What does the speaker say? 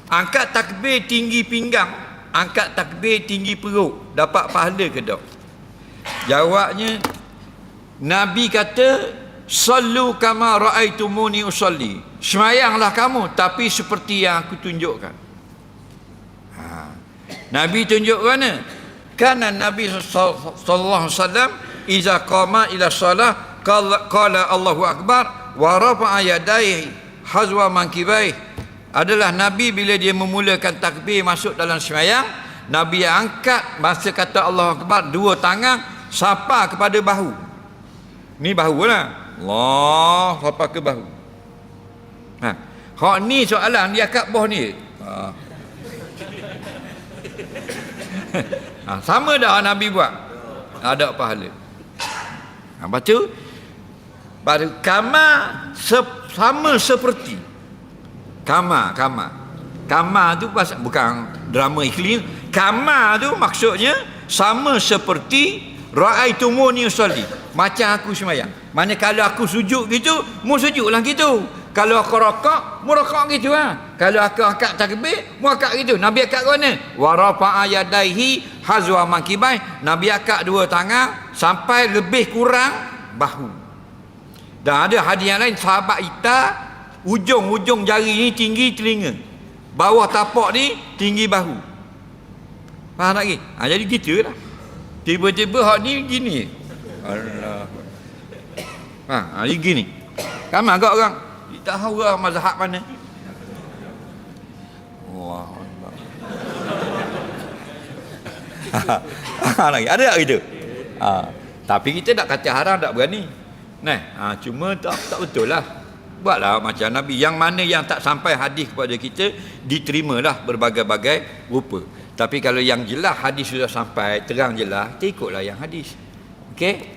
Angkat takbir tinggi pinggang, angkat takbir tinggi perut, dapat pahala ke tak? Jawabnya, Nabi kata, sallu kama ra'aitumuni usalli. Semayanglah kamu tapi seperti yang aku tunjukkan. Nabi tunjuk mana? Kana Nabi sallallahu alaihi wasallam iza qama ila salah qala Allahu akbar wa rafa'a yadayhi hazwa mankibai. Adalah Nabi bila dia memulakan takbir masuk dalam sembahyang, Nabi angkat masa kata Allahu akbar dua tangan sapa kepada bahu. Ni bahu lah. Allah sapa ke bahu. Hak ni soalan dia kat bawah ni. Sama dah Nabi buat. Ada pahala. Lepas tu baru kama sama seperti. Kama tu bukan drama iklim. Kama tu maksudnya sama seperti ra'aitumuni usalli. Macam aku sembahyang. Mana kalau aku sujud gitu, mu sujudlah gitu. Kalau aku rakaat, mu rakaat gitu lah. Kalau aku angkat takbir, mu angkat gitu. Nabi angkat ke mana? Wa rafa'a yadaihi hazwa mankibai. Nabi angkat dua tangan sampai lebih kurang bahu. Dan ada hadis yang lain, sahabat Ita ujung-ujung jari ni tinggi telinga, bawah tapak ni tinggi bahu. Faham tak lagi? Jadi gitu lah. Tiba-tiba hak ni gini. Allah. Jadi gini. Kan agak orang tak tahu lah mazhab mana. Wah. Lagi ada tak gitu? Tapi kita tak kata haram, tak berani. Nah, cuma tak betul lah. Buatlah macam Nabi. Yang mana yang tak sampai hadis kepada kita, diterimalah berbagai-bagai rupa. Tapi kalau yang jelas hadis sudah sampai, terang jelas, kita ikutlah yang hadis. Okey?